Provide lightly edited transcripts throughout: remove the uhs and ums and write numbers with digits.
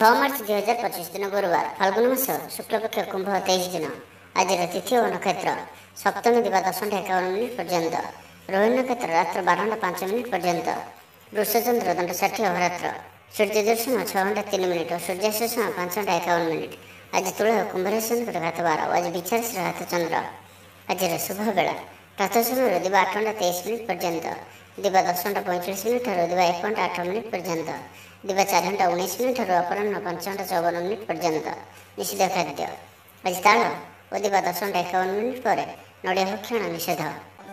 6 March 2025 दिन गुरुवार फाल्गुन मास शुक्लपक्ष कुंभ 23 दिन। आज तिथि और नक्षत्र सप्तमी दिवा 10:51 पर्यंत, रोहिणी नक्षत्र रात्र 12:05 पर्यंत, वृषचंद्र दंड 60 अहोरात्र, सूर्य दर्शन 6:03 और सूर्यास्त समय 5:51। आज तुला कुंभ राशि घात 12 और आज विचार हाथ चंद्र। आज शुभ बेला प्रातः समय दिवा 8:23 पर्यंत, दिवा 10:45 और दिवा 1:08 पर्यंत, दिवा 4:19 और अपराह्न 5:54 पर्यंत। निषिद्ध खाद्य आज ताल और दिवा 10:51 पर नड़िया भक्षण निषेध।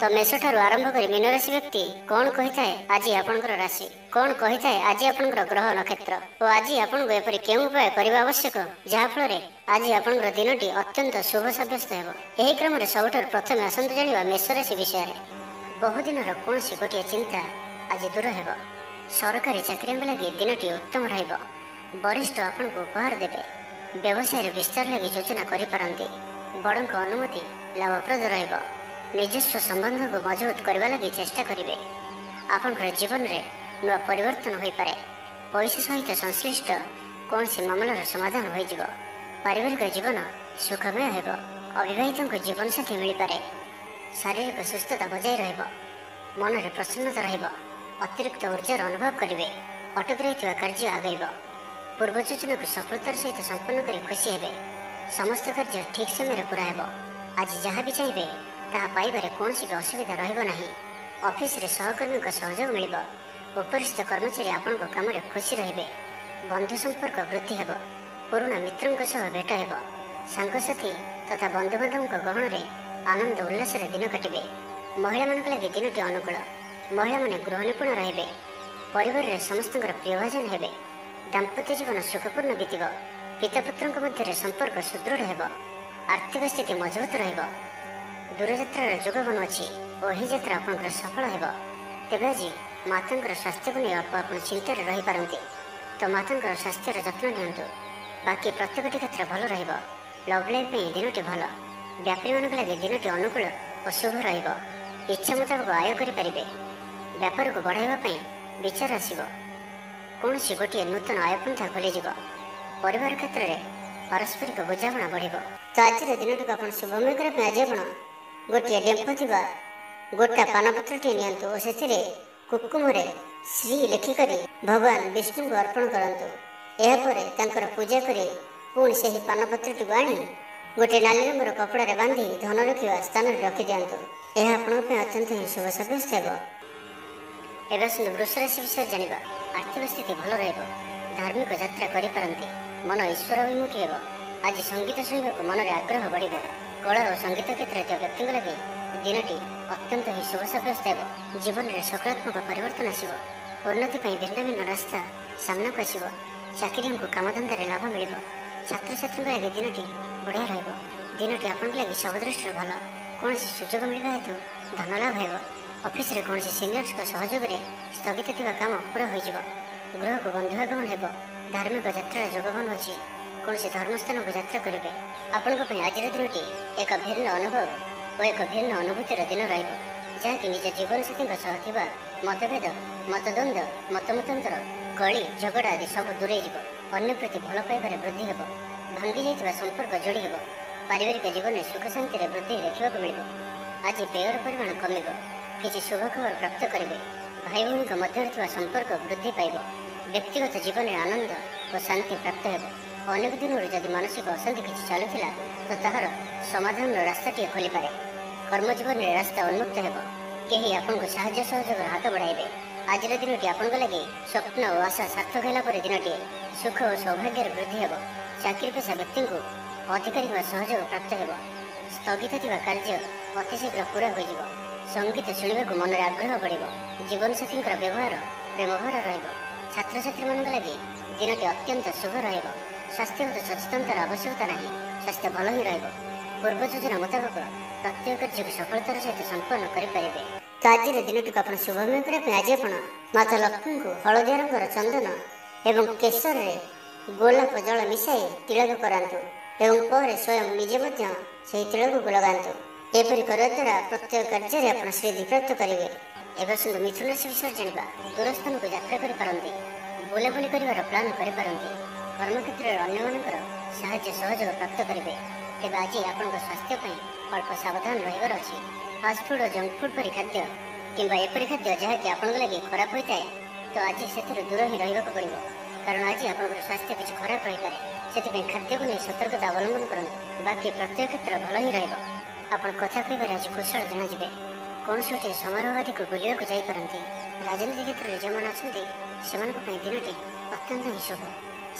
तो मेष ठारू आरंभ कर मीन राशि व्यक्ति कौन कही थाए आज आपणकर राशि, कौन कही थाए आज आपणकर ग्रह नक्षत्र और आज आपको एपरि केउं उपाय करबा आवश्यक जहाँफल आज आपणकर दिनटी अत्यंत शुभ सब्यस्त हेब। एही क्रम सबुठार प्रथम आसंतु जानिबा मेष राशि विषय। बहुदिन कौन गोटे चिंता आज दूर हेब। सरकारी चाकरी लगी दिनटी उत्तम रहिब। वरिष्ठ आपन को उपहार देवे। व्यवसाय विस्तार लगी योजना करिपारंती। बड़ों अनुमति लाभप्रद रहिब। निजस्व संबंध को मजबूत करने लगी चेष्टा करेंगे। आपनकर जीवन में नुआ परिवर्तन हो पारे। पैसा सहित संश्लिष्ट कौन सी मामलार समाधान हो जाव। पारिवारिक जीवन सुखमय हेब। अविवाहितों को जीवन साथी मिल पारे। शारीरिक सुस्थता बजाय रहिब। मन में प्रसन्नता रहिब। अतिरिक्त ऊर्जार अनुभव करेंगे। अटक रही कार्य आगेब। पूर्व योजना को सफलतार सहित संपन्न कर खुशी हेबे। समस्त कार्य ठीक समय पूरा हेब। आज जहाँ भी चाहिए ताहा पाइबारे कौन भी असुविधा रहिबो नाही। ऑफिस रे सहकर्मी को सहयोग मिलिब। उपरिस्थ कर्मचारी आपण को काम रे खुशी रहिबे। बंधु संपर्क वृद्धि हेब। पुराना मित्रों को सह भेट हेब। सांगसाथी तथा बंधुबांधव गहन रे आनंद उल्लास रे दिन कटिबे। महिला मान लगी दिनटी अनुकूल। महिला माने गृह निपुण रहिबे। परिवार रे समस्तଙ୍କର प्रियभाजन हेबे। दाम्पत्य जीवन सुखपूर्ण बीतिब। पितापुत्रଙ୍କ ମଧ୍ୟରେ संपर्क सुदृढ़ हेब। आर्थिक स्थिति मजबूत रहिब। दूरयात्रार जोग बन अच्छी और यही यात्रा आपंकर सफल हेब। तेज आज मातांकर स्वास्थ्य को नहीं आप चिंतार रही पारती, तो मातांकर स्वास्थ्यर जत्न नियंतु। बाकी प्रत्येक क्षेत्र भल रहिब। लव लाइफ दिनटी भल। व्यापारी मान लगे दिनटी अनुकूल और शुभ रहिब। इच्छा मुताबक आय करें। व्यापार को बढ़ाइबा विचार आसिब। कौन सी गोटे नूतन आयपंथा खोलीज। परिवार क्षेत्र में पारस्परिक बुझाणा बढ़। तो आज दिनटी को आप शुभमय करने आज आप गोटे डेम्फ थी गोटा पानपत्रटी नियंतु और से कुकुम श्री लिखिक भगवान विष्णु को अर्पण करंतु। यापर पूजा कर पुणी से पानपत्रटी को आनी गोटे नाली रंगर कपड़ा बांधि धन रखा स्थान रखी दिंतु। यह आपंप अत्यंत ही शुभ सब्यस्त हो। एवं वृष राशि विषय जाना। आर्थिक स्थिति भल रहिब। धार्मिक यात्रा करिपारंती। मन ईश्वर अभिमुखी हेब। आज संगीत शुणा मन में आग्रह बढ़। कला और संगीत क्षेत्र व्यक्ति लगे दिनटी अत्यंत ही शुभ सब्यस्त हो। जीवन में सकारात्मक परिवर्तन आसब। उन्नति भिन्न भिन्न रास्ता सामना को आसब। चाकरी को कामधंदा लाभ मिल। छात्र छात्री लगे दिनटी बढ़िया रहिब। दिनटी आपन लगे सब दृष्टि भल। कौन सुजोग मिलवा हेतु धन लाभ हो। ऑफिस रे कौन सीनियर्स का सहयोग में स्थगित थिबा काम पूरा हो। गृह को बंधु आगमन हेब। धार्मिक यात्रा जोगबन अच्छी। कौन धर्मस्थान को यात्रा करेंगे। आपण आज दिनटी एक भिन्न अनुभव और एक भिन्न अनुभूतिर दिन रही जहाँकि निज जीवन साथी मतभेद मतद्वंद मतमतांतर कली झगड़ा आदि सब दूरे अन्य प्रति भल पाइबार वृद्धि हेब। भांगी जाइथिबा संपर्क जोड़ी हेब। पारिवारिक जीवन में सुख शांति वृद्धि देखा मिल। आज व्ययर परिमाण कमिब। किसी शुभ खबर प्राप्त करेंगे। भाई भौणी मध्य संपर्क वृद्धि पाइब। व्यक्तिगत जीवन में आनंद और शांति प्राप्त हेब। अनेक दिन जदि मानसिक अशांति किसी चलुला तो ताहार समाधान रास्ताटी खोली पारे। कर्मजीवन में रास्ता उन्मुक्त हेब। कहीं आपको साहाय्य सहयोग हाथ बढ़ाइबे। आज दिनटी आपन लगे स्वप्न और आशा सार्थक होगा दिनटी सुख और सौभाग्य वृद्धि हेब। चाकरी पेशा व्यक्ति को अधिकारी सहयोग प्राप्त हेब। स्थगित थिबा कार्य अतिशीघ्र पूरा हो। संगीत शुणा मन में आग्रह बढ़। जीवन साथी व्यवहार प्रेमभर रहिब। छात्र छात्री मान लगे दिनटी अत्यंत शुभ रहिब। स्वास्थ्यगत सचेतनतार आवश्यकता नहीं। स्वास्थ्य भल ही रहिब। पूर्व योजना मुताबक प्रत्येक कार्य को सफलतार सहित संपन्न करेंगे। तो आज दिनटी को आप शुभमय करने आज आप माता लक्ष्मी को हलदिया रंगर चंदन एवं केशर गोलाप जल मिसाई तिलक करातु एवं पर स्वयं निजे से तिलक को लगातु। एपरी करने द्वारा प्रत्येक कार्य आप सिद्धि प्राप्त करेंगे। एवं मिथुन राशि विषय जाना। दूरस्थान को यात्रा करें। बुलाबुली कर प्लां कर। କର୍ମକ୍ଷେତ୍ରରେ ଅନ୍ୟମାନଙ୍କର ସାହାଯ୍ୟ ସହଯୋଗ ପ୍ରାପ୍ତ କରିବେ। ତେବେ ଆଜି ଆପଣଙ୍କ ସ୍ୱାସ୍ଥ୍ୟ ପାଇଁ ଅଳ୍ପ ସାବଧାନ ରହିବାର ଅଛି। ଫାଷ୍ଟଫୁଡ୍ ଓ ଜଙ୍କ ଫୁଡ୍ ପରି ଖାଦ୍ୟ କିମ୍ବା ଏପରି ଖାଦ୍ୟ ଯାହାକି ଆପଣଙ୍କ ଲାଗି ଖରାପ ହୋଇଥାଏ, ତ ଆଜି ସେଥିରୁ ଦୂର ହିଁ ରହିବାକୁ ପଡ଼ିବ। କାରଣ ଆଜି ଆପଣଙ୍କର ସ୍ୱାସ୍ଥ୍ୟ କିଛି ଖରାପ ରହିପାରେ। ସେଥିପାଇଁ ଖାଦ୍ୟକୁ ନେଇ ସତର୍କତା ଅବଲମ୍ବନ କରନ୍ତୁ। ବାକି ପ୍ରତ୍ୟେକ କ୍ଷେତ୍ର ଭଲ ହିଁ ରହିବ। ଆପଣ କଥା କହିବାରେ ଆଜି କୁଶଳ ଜଣାଯିବେ। କୌଣସି ଗୋଟିଏ ସମାରୋହ ଆଦିକୁ ବୁଲିବାକୁ ଯାଇପାରନ୍ତି। ରାଜନୀତି କ୍ଷେତ୍ରରେ ଯେଉଁମାନେ ଅଛନ୍ତି ସେମାନଙ୍କ ପାଇଁ ଦିନଟି ଅତ୍ୟନ୍ତ ହିଁ ଶୁଭ।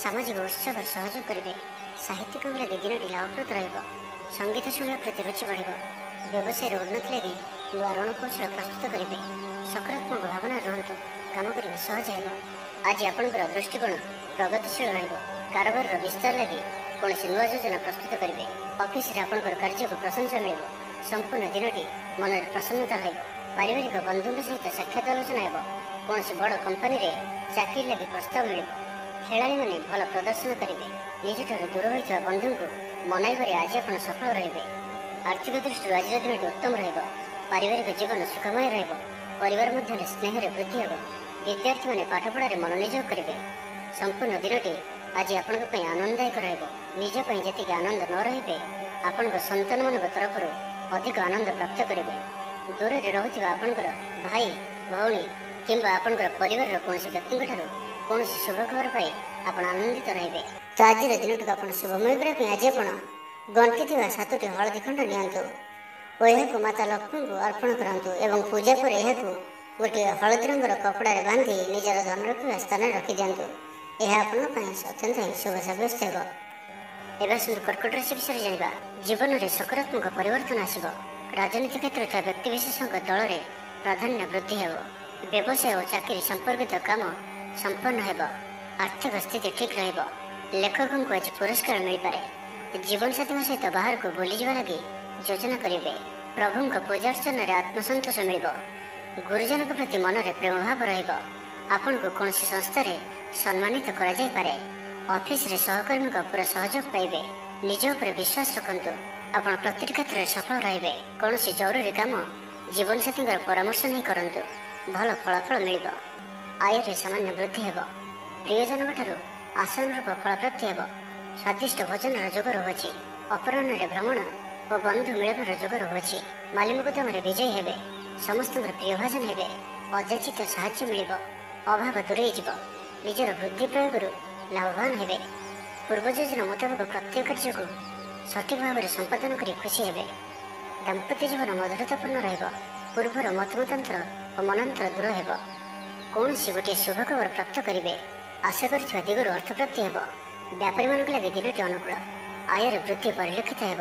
ସାମାଜିକ ଉତ୍ସବରେ ସହଯୋଗ କରିବେ। ସାହିତ୍ୟିକଙ୍କ ଲାଗି ଦିନଟି ଲାଭପ୍ରଦ ରହିବ। ସଙ୍ଗୀତ ଶୁଣିବା ପ୍ରତି ରୁଚି ବଢ଼ିବ। ବ୍ୟବସାୟର ଉନ୍ନତି ଲାଗି ନୂଆ ରଣକୌଶଳ ପ୍ରସ୍ତୁତ କରିବେ। ସକାରାତ୍ମକ ଭାବନା ରୁହନ୍ତୁ। କାମ କରିବା ସହଜ ହେବ। ଆଜି ଆପଣଙ୍କର ଦୃଷ୍ଟିକୋଣ ପ୍ରଗତିଶୀଳ ରହିବ। କାରବାରର ବିସ୍ତାର ଲାଗି କୌଣସି ନୂଆ ଯୋଜନା ପ୍ରସ୍ତୁତ କରିବେ। ଅଫିସରେ ଆପଣଙ୍କର କାର୍ଯ୍ୟକୁ ପ୍ରଶଂସା ମିଳିବ। ସମ୍ପୂର୍ଣ୍ଣ ଦିନଟି ମନରେ ପ୍ରସନ୍ନତା ରହିବ। ପାରିବାରିକ ବନ୍ଧୁଙ୍କ ସହିତ ସାକ୍ଷାତ ଆଲୋଚନା ହେବ। କୌଣସି ବଡ଼ କମ୍ପାନୀରେ ଚାକିରି ଲାଗି ପ୍ରସ୍ତାବ ମିଳିବ। ଖେଳାଳିମାନେ ଭଲ ପ୍ରଦର୍ଶନ କରିବେ। ନିଜଠାରୁ ଦୂର ହୋଇଥିବା ବନ୍ଧୁଙ୍କୁ ମନାଇବାରେ ଆଜି ଆପଣ ସଫଳ ରହିବେ। ଆର୍ଥିକ ଦୃଷ୍ଟିରୁ ଆଜିର ଦିନଟି ଉତ୍ତମ ରହିବ। ପାରିବାରିକ ଜୀବନ ସୁଖମୟ ରହିବ। ପରିବାର ମଧ୍ୟରେ ସ୍ନେହରେ ବୃଦ୍ଧି ହେବ। ବିଦ୍ୟାର୍ଥୀମାନେ ପାଠପଢ଼ାରେ ମନୋନିଯୋଗ କରିବେ। ସମ୍ପୂର୍ଣ୍ଣ ଦିନଟି ଆଜି ଆପଣଙ୍କ ପାଇଁ ଆନନ୍ଦଦାୟକ ରହିବ। ନିଜ ପାଇଁ ଯେତିକି ଆନନ୍ଦ ନ ରହିବେ, ଆପଣଙ୍କ ସନ୍ତାନମାନଙ୍କ ତରଫରୁ ଅଧିକ ଆନନ୍ଦ ପ୍ରାପ୍ତ କରିବେ। ଦୂରରେ ରହୁଥିବା ଆପଣଙ୍କର ଭାଇ, ଭଉଣୀ କିମ୍ବା ଆପଣଙ୍କର ପରିବାରର କୌଣସି ବ୍ୟକ୍ତିଙ୍କଠାରୁ କୌଣସି ଶୁଭ ଖବର ପାଇ ଆପଣ ଆନନ୍ଦିତ ରହିବେ। ତ ଆଜିର ଦିନଟିକୁ ଆପଣ ଶୁଭମୟ କରିବା ପାଇଁ ଆଜି ଆପଣ ଗଣ୍ଠି ଥିବା 7ଟି ହଳଦୀ ଖଣ୍ଡ ନିଅନ୍ତୁ ଓ ଏହାକୁ ମାତା ଲକ୍ଷ୍ମୀଙ୍କୁ ଅର୍ପଣ କରନ୍ତୁ ଏବଂ ପୂଜା ପରେ ଏହାକୁ ଗୋଟିଏ ହଳଦୀ ରଙ୍ଗର କପଡ଼ାରେ ବାନ୍ଧି ନିଜର ଧନ ରଖିବା ସ୍ଥାନରେ ରଖିଦିଅନ୍ତୁ। ଏହା ଆପଣଙ୍କ ପାଇଁ ଅତ୍ୟନ୍ତ ହିଁ ଶୁଭ ସାବ୍ୟସ୍ତ ହେବ। ଏବେ ଆସନ୍ତୁ କର୍କଟ ରାଶି ବିଷୟରେ ଜାଣିବା। ଜୀବନରେ ସକାରାତ୍ମକ ପରିବର୍ତ୍ତନ ଆସିବ। ରାଜନୀତି କ୍ଷେତ୍ରରେ ଥିବା ବ୍ୟକ୍ତିବିଶେଷଙ୍କ ଦଳରେ ପ୍ରାଧାନ୍ୟ ବୃଦ୍ଧି ହେବ। ବ୍ୟବସାୟ ଓ ଚାକିରି ସମ୍ପର୍କିତ କାମ ସମ୍ପନ୍ନ ହେବ। ଆର୍ଥିକ ସ୍ଥିତି ଠିକ୍ ରହିବ। ଲେଖକଙ୍କୁ ଆଜି ପୁରସ୍କାର ମିଳିପାରେ। ଜୀବନସାଥୀଙ୍କ ସହିତ ବାହାରକୁ ବୁଲିଯିବା ଲାଗି ଯୋଜନା କରିବେ। ପ୍ରଭୁଙ୍କ ପୂଜାର୍ଚ୍ଚନାରେ ଆତ୍ମସନ୍ତୋଷ ମିଳିବ। ଗୁରୁଜନଙ୍କ ପ୍ରତି ମନରେ ପ୍ରେମଭାବ ରହିବ। ଆପଣଙ୍କୁ କୌଣସି ସଂସ୍ଥାରେ ସମ୍ମାନିତ କରାଯାଇପାରେ। ଅଫିସରେ ସହକର୍ମୀଙ୍କ ପୁରା ସହଯୋଗ ପାଇବେ। ନିଜ ଉପରେ ବିଶ୍ୱାସ ରଖନ୍ତୁ। ଆପଣ ପ୍ରତିଟି କ୍ଷେତ୍ରରେ ସଫଳ ରହିବେ। କୌଣସି ଜରୁରୀ କାମ ଜୀବନସାଥୀଙ୍କର ପରାମର୍ଶ ନେଇ କରନ୍ତୁ। ଭଲ ଫଳାଫଳ ମିଳିବ। ଆୟରେ ସାମାନ୍ୟ ବୃଦ୍ଧି ହେବ। ପ୍ରିୟଜନଙ୍କଠାରୁ ଆଶାନୁରୂପ ଫଳପ୍ରାପ୍ତି ହେବ। ସ୍ୱାଦିଷ୍ଟ ଭୋଜନର ଯୋଗ ରହୁଅଛି। ଅପରାହ୍ନରେ ଭ୍ରମଣ ଓ ବନ୍ଧୁ ମିଳନର ଯୋଗ ରହୁଅଛି। ମାଲିମୁକଦ୍ଦମାରେ ବିଜୟୀ ହେବେ। ସମସ୍ତଙ୍କର ପ୍ରିୟଭାଜନ ହେବେ। ଅଯାଚିତ ସାହାଯ୍ୟ ମିଳିବ। ଅଭାବ ଦୂରେଇ ଯିବ। ନିଜର ବୁଦ୍ଧି ପ୍ରୟୋଗରୁ ଲାଭବାନ ହେବେ। ପୂର୍ବ ଯୋଜନା ମୁତାବକ ପ୍ରତ୍ୟେକ କାର୍ଯ୍ୟକୁ ସଠିକ୍ ଭାବରେ ସମ୍ପାଦନ କରି ଖୁସି ହେବେ। ଦାମ୍ପତ୍ୟ ଜୀବନ ମଧୁରତାପୂର୍ଣ୍ଣ ରହିବ। ପୂର୍ବର ମତମତାନ୍ତର ଓ ମନାନ୍ତର ଦୂର ହେବ। କୌଣସି ଗୋଟିଏ ଶୁଭ ଖବର ପ୍ରାପ୍ତ କରିବେ। ଆଶା କରିଥିବା ଦିଗରୁ ଅର୍ଥପ୍ରାପ୍ତି ହେବ। ବ୍ୟାପାରୀମାନଙ୍କ ଲାଗି ଦିନଟି ଅନୁକୂଳ। ଆୟରେ ବୃଦ୍ଧି ପରିଲକ୍ଷିତ ହେବ।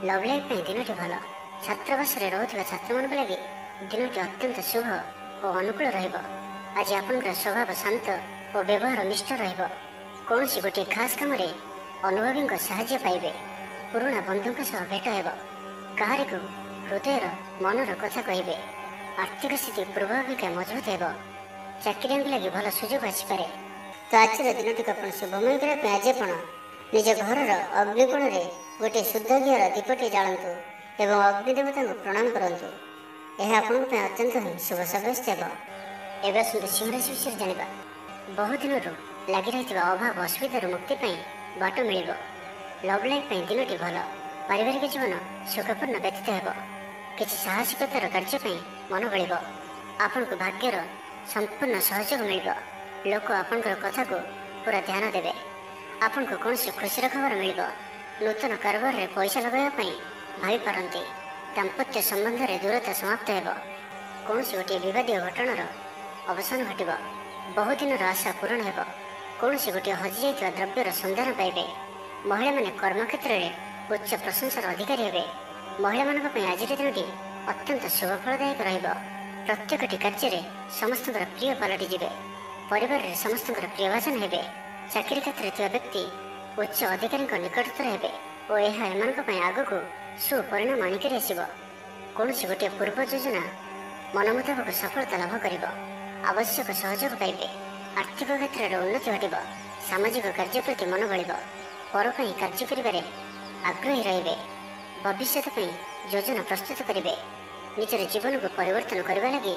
ଲଭ୍ ଲାଇଫ୍ ପାଇଁ ଦିନଟି ଭଲ। ଛାତ୍ରାବାସରେ ରହୁଥିବା ଛାତ୍ରମାନଙ୍କ ଲାଗି ଦିନଟି ଅତ୍ୟନ୍ତ ଶୁଭ ଓ ଅନୁକୂଳ ରହିବ। ଆଜି ଆପଣଙ୍କର ସ୍ୱଭାବ ଶାନ୍ତ ଓ ବ୍ୟବହାର ନିଷ୍ଠ ରହିବ। କୌଣସି ଗୋଟିଏ ଖାସ୍ କାମରେ ଅନୁଭବୀଙ୍କ ସାହାଯ୍ୟ ପାଇବେ। ପୁରୁଣା ବନ୍ଧୁଙ୍କ ସହ ଭେଟ ହେବ। କାହାରିକୁ ହୃଦୟର ମନର କଥା କହିବେ। ଆର୍ଥିକ ସ୍ଥିତି ପୂର୍ବ ଅପେକ୍ଷା ମଜବୁତ ହେବ। ଚାକିରିଆଙ୍କ ଲାଗି ଭଲ ସୁଯୋଗ ଆସିପାରେ। ତ ଆଜିର ଦିନଟିକୁ ଆପଣ ଶୁଭମୟ କରିବା ପାଇଁ ଆଜି ଆପଣ ନିଜ ଘରର ଅଗ୍ନିକୋଣରେ ଗୋଟିଏ ଶୁଦ୍ଧ ଘିଅର ଦୀପଟି ଜାଳନ୍ତୁ ଏବଂ ଅଗ୍ନି ଦେବତାଙ୍କୁ ପ୍ରଣାମ କରନ୍ତୁ। ଏହା ଆପଣଙ୍କ ପାଇଁ ଅତ୍ୟନ୍ତ ହିଁ ଶୁଭ ସାବ୍ୟସ୍ତ ହେବ। ଏବେ ଆସନ୍ତୁ ସିଂହ ରାଶି ବିଷୟରେ ଜାଣିବା। ବହୁ ଦିନରୁ ଲାଗି ରହିଥିବା ଅଭାବ ଅସୁବିଧାରୁ ମୁକ୍ତି ପାଇଁ ବାଟ ମିଳିବ। ଲଭ୍ ଲାଇଫ୍ ପାଇଁ ଦିନଟି ଭଲ। ପାରିବାରିକ ଜୀବନ ସୁଖପୂର୍ଣ୍ଣ ବ୍ୟତୀତ ହେବ। କିଛି ସାହସିକତାର କାର୍ଯ୍ୟ ପାଇଁ ମନ ବଳିବ। ଆପଣଙ୍କୁ ଭାଗ୍ୟର ସମ୍ପୂର୍ଣ୍ଣ ସହଯୋଗ ମିଳିବ। ଲୋକ ଆପଣଙ୍କର କଥାକୁ ପୁରା ଧ୍ୟାନ ଦେବେ। ଆପଣଙ୍କୁ କୌଣସି ଖୁସିର ଖବର ମିଳିବ। ନୂତନ କାରବାରରେ ପଇସା ଲଗାଇବା ପାଇଁ ଭାବିପାରନ୍ତି। ଦାମ୍ପତ୍ୟ ସମ୍ବନ୍ଧରେ ଦୂରତା ସମାପ୍ତ ହେବ। କୌଣସି ଗୋଟିଏ ବିବାଦୀୟ ଘଟଣାର ଅବସାନ ଘଟିବ। ବହୁଦିନର ଆଶା ପୂରଣ ହେବ। କୌଣସି ଗୋଟିଏ ହଜିଯାଇଥିବା ଦ୍ରବ୍ୟର ସନ୍ଧାନ ପାଇବେ। ମହିଳାମାନେ କର୍ମକ୍ଷେତ୍ରରେ ଉଚ୍ଚ ପ୍ରଶଂସାର ଅଧିକାରୀ ହେବେ। ମହିଳାମାନଙ୍କ ପାଇଁ ଆଜିର ଦିନଟି ଅତ୍ୟନ୍ତ ଶୁଭଫଳଦାୟକ ରହିବ। ପ୍ରତ୍ୟେକଟି କାର୍ଯ୍ୟରେ ସମସ୍ତଙ୍କର ପ୍ରିୟ ପାଲଟିଯିବେ। ପରିବାରରେ ସମସ୍ତଙ୍କର ପ୍ରିୟଭାଜନ ହେବେ। ଚାକିରି କ୍ଷେତ୍ରରେ ଥିବା ବ୍ୟକ୍ତି ଉଚ୍ଚ ଅଧିକାରୀଙ୍କ ନିକଟତର ହେବେ ଓ ଏହା ଏମାନଙ୍କ ପାଇଁ ଆଗକୁ ସୁପରିଣାମ ଆଣିକରି ଆସିବ। କୌଣସି ଗୋଟିଏ ପୂର୍ବ ଯୋଜନା ମନ ମୁତାବକ ସଫଳତା ଲାଭ କରିବ। ଆବଶ୍ୟକ ସହଯୋଗ ପାଇବେ। ଆର୍ଥିକ କ୍ଷେତ୍ରରେ ଉନ୍ନତି ଘଟିବ। ସାମାଜିକ କାର୍ଯ୍ୟ ପ୍ରତି ମନ ବଳିବ। ପର ପାଇଁ କାର୍ଯ୍ୟ କରିବାରେ ଆଗ୍ରହୀ ରହିବେ। ଭବିଷ୍ୟତ ପାଇଁ ଯୋଜନା ପ୍ରସ୍ତୁତ କରିବେ। ନିଜର ଜୀବନକୁ ପରିବର୍ତ୍ତନ କରିବା ଲାଗି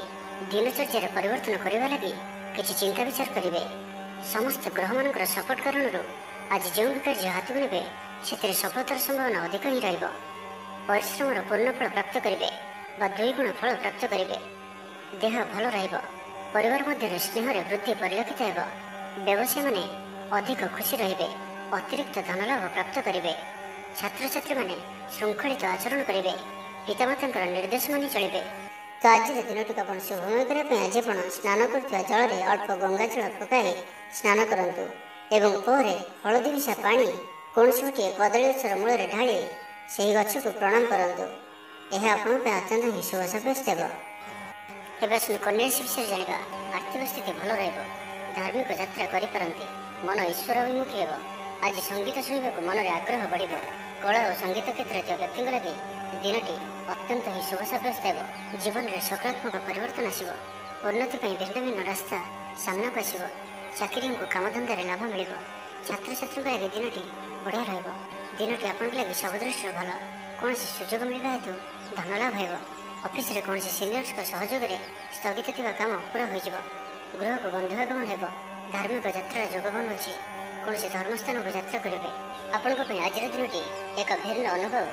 ଦିନଚର୍ଯ୍ୟାରେ ପରିବର୍ତ୍ତନ କରିବା ଲାଗି କିଛି ଚିନ୍ତା ବିଚାର କରିବେ। ସମସ୍ତ ଗ୍ରହମାନଙ୍କର ସପୋର୍ଟ କାରଣରୁ ଆଜି ଯେଉଁ ବି କାର୍ଯ୍ୟ ହାତକୁ ନେବେ ସେଥିରେ ସଫଳତାର ସମ୍ଭାବନା ଅଧିକ ହିଁ ରହିବ। ପରିଶ୍ରମର ପୂର୍ଣ୍ଣ ଫଳ ପ୍ରାପ୍ତ କରିବେ ବା 2 ଗୁଣ ଫଳ ପ୍ରାପ୍ତ କରିବେ। ଦେହ ଭଲ ରହିବ। ପରିବାର ମଧ୍ୟରେ ସ୍ନେହରେ ବୃଦ୍ଧି ପରିଲକ୍ଷିତ ହେବ। ବ୍ୟବସାୟୀମାନେ ଅଧିକ ଖୁସି ରହିବେ। ଅତିରିକ୍ତ ଧନଲାଭ ପ୍ରାପ୍ତ କରିବେ। ଛାତ୍ରଛାତ୍ରୀମାନେ ଶୃଙ୍ଖଳିତ ଆଚରଣ କରିବେ। ପିତାମାତାଙ୍କର ନିର୍ଦ୍ଦେଶ ମାନି ଚଳିବେ। ତ ଆଜିର ଦିନଟିକୁ ଆପଣ ଶୁଭମୟ କରିବା ପାଇଁ ଆଜି ଆପଣ ସ୍ନାନ କରୁଥିବା ଜଳରେ ଅଳ୍ପ ଗଙ୍ଗାଜଳ ପକାଇ ସ୍ନାନ କରନ୍ତୁ ଏବଂ ପରେ ହଳଦୀ ମିଶା ପାଣି କୌଣସି ଗୋଟିଏ କଦଳୀ ଗଛର ମୂଳରେ ଢାଳି ସେହି ଗଛକୁ ପ୍ରଣାମ କରନ୍ତୁ। ଏହା ଆପଣଙ୍କ ପାଇଁ ଅତ୍ୟନ୍ତ ହିଁ ଶୁଭ ସାବ୍ୟସ୍ତ ହେବ। ଏବେ ଆସନ୍ତୁ କନ୍ୟା ରାଶି ବିଷୟରେ ଜାଣିବା। ଆର୍ଥିକ ସ୍ଥିତି ଭଲ ରହିବ। ଧାର୍ମିକ ଯାତ୍ରା କରିପାରନ୍ତି। ମନ ଈଶ୍ୱର ଅଭିମୁଖୀ ହେବ। ଆଜି ସଙ୍ଗୀତ ଶୁଣିବାକୁ ମନରେ ଆଗ୍ରହ ବଢ଼ିବ। କଳା ଓ ସଙ୍ଗୀତ କ୍ଷେତ୍ରରେ ଥିବା ବ୍ୟକ୍ତିଙ୍କ ଲାଗି ଦିନଟି ଅତ୍ୟନ୍ତ ହିଁ ଶୁଭ ସାବ୍ୟସ୍ତ ହେବ। ଜୀବନରେ ସକାରାତ୍ମକ ପରିବର୍ତ୍ତନ ଆସିବ। ଉନ୍ନତି ପାଇଁ ଭିନ୍ନ ଭିନ୍ନ ରାସ୍ତା ସାମ୍ନାକୁ ଆସିବ। ଚାକିରିଙ୍କୁ କାମଧନ୍ଦାରେ ଲାଭ ମିଳିବ। ଛାତ୍ରଛାତ୍ରୀଙ୍କ ଲାଗି ଦିନଟି ବଢ଼ିଆ ରହିବ। ଦିନଟି ଆପଣଙ୍କ ଲାଗି ସବୁ ଦୃଷ୍ଟିରୁ ଭଲ। କୌଣସି ସୁଯୋଗ ମିଳିବା ହେତୁ ଧନ ଲାଭ ହେବ। ଅଫିସରେ କୌଣସି ସିନିୟର୍ସଙ୍କ ସହଯୋଗରେ ସ୍ଥଗିତ ଥିବା କାମ ପୁରା ହୋଇଯିବ। ଗୃହକୁ ବନ୍ଧୁଆଗମନ ହେବ। ଧାର୍ମିକ ଯାତ୍ରାର ଯୋଗ ବନୁଅଛି। କୌଣସି ଧର୍ମସ୍ଥାନକୁ ଯାତ୍ରା କରିବେ। ଆପଣଙ୍କ ପାଇଁ ଆଜିର ଦିନଟି ଏକ ଭିନ୍ନ ଅନୁଭବ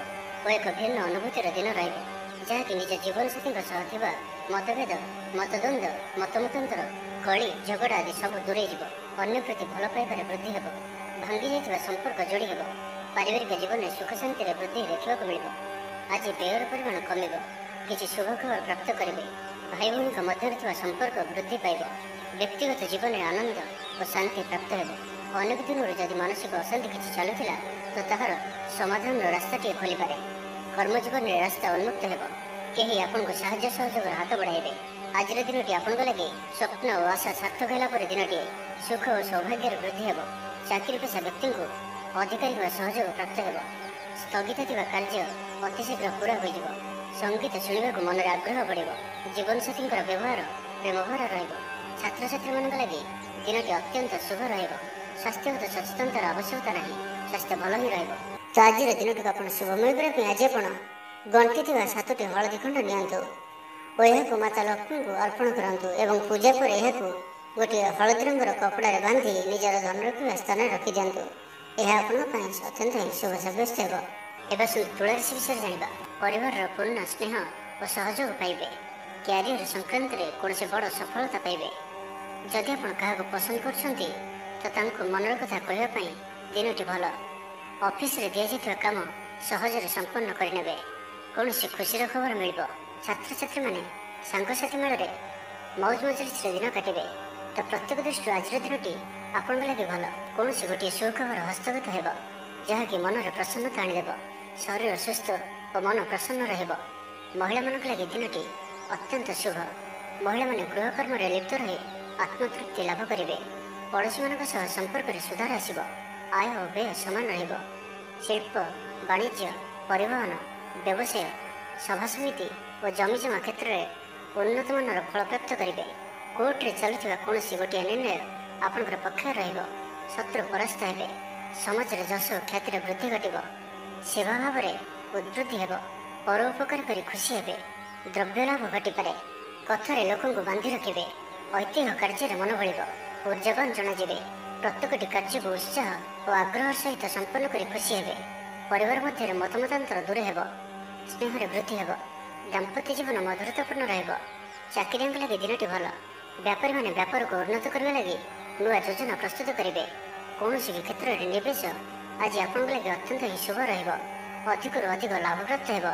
ଓ ଏକ ଭିନ୍ନ ଅନୁଭୂତିର ଦିନ ରହିବ, ଯାହାକି ନିଜ ଜୀବନସାଥୀଙ୍କ ସହ ଥିବା ମତଭେଦ, ମତଦ୍ୱନ୍ଦ୍ୱ, ମତମତାନ୍ତର, କଳି ଝଗଡ଼ା ଆଦି ସବୁ ଦୂରେଇ ଯିବ। ଅନ୍ୟ ପ୍ରତି ଭଲ ପାଇବାରେ ବୃଦ୍ଧି ହେବ। ଭାଙ୍ଗି ଯାଇଥିବା ସମ୍ପର୍କ ଯୋଡ଼ି ହେବ। ପାରିବାରିକ ଜୀବନରେ ସୁଖ ଶାନ୍ତିରେ ବୃଦ୍ଧି ଦେଖିବାକୁ ମିଳିବ। ଆଜି ବ୍ୟୟର ପରିମାଣ କମିବ। କିଛି ଶୁଭ ଖବର ପ୍ରାପ୍ତ କରିବେ। ଭାଇ ଭଉଣୀଙ୍କ ମଧ୍ୟରେ ଥିବା ସମ୍ପର୍କ ବୃଦ୍ଧି ପାଇବ। ବ୍ୟକ୍ତିଗତ ଜୀବନରେ ଆନନ୍ଦ ଓ ଶାନ୍ତି ପ୍ରାପ୍ତ ହେବ। ଅନେକ ଦିନରୁ ଯଦି ମାନସିକ ଅଶାନ୍ତି କିଛି ଚାଲୁଥିଲା ତ ତାହାର ସମାଧାନର ରାସ୍ତାଟିଏ ଖୋଲିପାରେ। କର୍ମଜୀବନରେ ରାସ୍ତା ଉନ୍ମୁକ୍ତ ହେବ। କେହି ଆପଣଙ୍କୁ ସାହାଯ୍ୟ ସହଯୋଗର ହାତ ବଢ଼ାଇବେ। ଆଜିର ଦିନଟି ଆପଣଙ୍କ ଲାଗି ସ୍ୱପ୍ନ ଓ ଆଶା ସାର୍ଥକ ହେଲା ପରେ ଦିନଟିଏ ସୁଖ ଓ ସୌଭାଗ୍ୟର ବୃଦ୍ଧି ହେବ। ଚାକିରି ପେଶା ବ୍ୟକ୍ତିଙ୍କୁ ଅଧିକାରୀଙ୍କ ସହଯୋଗ ପ୍ରାପ୍ତ ହେବ। ସ୍ଥଗିତ ଥିବା କାର୍ଯ୍ୟ ଅତିଶୀଘ୍ର ପୁରା ହୋଇଯିବ। ସଙ୍ଗୀତ ଶୁଣିବାକୁ ମନରେ ଆଗ୍ରହ ବଢ଼ିବ। ଜୀବନସାଥୀଙ୍କର ବ୍ୟବହାର ପ୍ରେମଭରା ରହିବ। ଛାତ୍ରଛାତ୍ରୀମାନଙ୍କ ଲାଗି ଦିନଟି ଅତ୍ୟନ୍ତ ଶୁଭ ରହିବ। ସ୍ୱାସ୍ଥ୍ୟଗତ ସଚେତନତାର ଆବଶ୍ୟକତା ନାହିଁ। ସ୍ୱାସ୍ଥ୍ୟ ଭଲ ହିଁ ରହିବ। ତ ଆଜିର ଦିନଟିକୁ ଆପଣ ଶୁଭମୟ କରିବା ପାଇଁ ଆଜି ଆପଣ ଗଣ୍ଠି ଥିବା 7ଟି ହଳଦୀ ଖଣ୍ଡ ନିଅନ୍ତୁ ଓ ଏହାକୁ ମାତା ଲକ୍ଷ୍ମୀଙ୍କୁ ଅର୍ପଣ କରନ୍ତୁ ଏବଂ ପୂଜା ପରେ ଏହାକୁ ଗୋଟିଏ ହଳଦୀ ରଙ୍ଗର କପଡ଼ାରେ ବାନ୍ଧି ନିଜର ଧନ ରଖିବା ସ୍ଥାନରେ ରଖିଦିଅନ୍ତୁ। ଏହା ଆପଣଙ୍କ ପାଇଁ ଅତ୍ୟନ୍ତ ହିଁ ଶୁଭ ସାବ୍ୟସ୍ତ ହେବ। ଏବେ ତୁଳା ରାଶି ବିଷୟରେ ଜାଣିବା। ପରିବାରର ପୂର୍ଣ୍ଣ ସ୍ନେହ ଓ ସହଯୋଗ ପାଇବେ। କ୍ୟାରିୟର ସଂକ୍ରାନ୍ତରେ କୌଣସି ବଡ଼ ସଫଳତା ପାଇବେ। ଯଦି ଆପଣ କାହାକୁ ପସନ୍ଦ କରୁଛନ୍ତି ତ ତାଙ୍କୁ ମନର କଥା କହିବା ପାଇଁ ଦିନଟି ଭଲ। ଅଫିସରେ ଦିଆଯାଇଥିବା କାମ ସହଜରେ ସମ୍ପନ୍ନ କରିନେବେ। କୌଣସି ଖୁସିର ଖବର ମିଳିବ। ଛାତ୍ରଛାତ୍ରୀମାନେ ସାଙ୍ଗସାଥୀ ମେଳରେ ମୌଜ ମଜଲିସରେ ଦିନ କାଟିବେ। ତ ପ୍ରତ୍ୟେକ ଦୃଷ୍ଟିରୁ ଆଜିର ଦିନଟି ଆପଣଙ୍କ ଲାଗି ଭଲ। କୌଣସି ଗୋଟିଏ ସୁଖବର ହସ୍ତଗତ ହେବ, ଯାହାକି ମନରେ ପ୍ରସନ୍ନତା ଆଣିଦେବ। ଶରୀର ସୁସ୍ଥ ଓ ମନ ପ୍ରସନ୍ନ ରହିବ। ମହିଳାମାନଙ୍କ ଲାଗି ଦିନଟି ଅତ୍ୟନ୍ତ ଶୁଭ। ମହିଳାମାନେ ଗୃହକର୍ମରେ ଲିପ୍ତ ରହି ଆତ୍ମତୃପ୍ତି ଲାଭ କରିବେ। ପଡ଼ୋଶୀମାନଙ୍କ ସହ ସମ୍ପର୍କରେ ସୁଧାର ଆସିବ। ଆୟ ଓ ବ୍ୟୟ ସମାନ ରହିବ। ଶିଳ୍ପ, ବାଣିଜ୍ୟ, ପରିବହନ, ବ୍ୟବସାୟ, ସଭାସମିତି ଓ ଜମିଜମା କ୍ଷେତ୍ରରେ ଉନ୍ନତମାନର ଫଳ ପ୍ରାପ୍ତ କରିବେ। କୋର୍ଟରେ ଚାଲୁଥିବା କୌଣସି ଗୋଟିଏ ନିର୍ଣ୍ଣୟ ଆପଣଙ୍କର ପକ୍ଷରେ ରହିବ। ଶତ୍ରୁ ପରାସ୍ତ ହେବେ। ସମାଜରେ ଯଶ ଓ ଖ୍ୟାତିର ବୃଦ୍ଧି ଘଟିବ। ସେବା ଭାବରେ ଉଦ୍ବୃଦ୍ଧି ହେବ। ପରୋପକାର କରି ଖୁସି ହେବେ। ଦ୍ରବ୍ୟ ଲାଭ ଘଟିପାରେ। କଥାରେ ଲୋକଙ୍କୁ ବାନ୍ଧି ରଖିବେ। ଐତିହ୍ୟ କାର୍ଯ୍ୟରେ ମନ ବଳିବ। ଉର୍ଜାବାନ ଜଣାଯିବେ। ପ୍ରତ୍ୟେକଟି କାର୍ଯ୍ୟକୁ ଉତ୍ସାହ ଓ ଆଗ୍ରହ ସହିତ ସମ୍ପନ୍ନ କରି ଖୁସି ହେବେ। ପରିବାର ମଧ୍ୟରେ ମତମତାନ୍ତର ଦୂର ହେବ। ସ୍ନେହରେ ବୃଦ୍ଧି ହେବ। ଦାମ୍ପତ୍ୟ ଜୀବନ ମଧୁରତାପୂର୍ଣ୍ଣ ରହିବ। ଚାକିରିଆଙ୍କ ଲାଗି ଦିନଟି ଭଲ। ବ୍ୟାପାରୀମାନେ ବ୍ୟାପାରକୁ ଉନ୍ନତ କରିବା ଲାଗି ନୂଆ ଯୋଜନା ପ୍ରସ୍ତୁତ କରିବେ। କୌଣସି ବି କ୍ଷେତ୍ରରେ ନିବେଶ ଆଜି ଆପଣଙ୍କ ଲାଗି ଅତ୍ୟନ୍ତ ହିଁ ଶୁଭ ରହିବ। ଅଧିକରୁ ଅଧିକ ଲାଭପ୍ରାପ୍ତ ହେବ।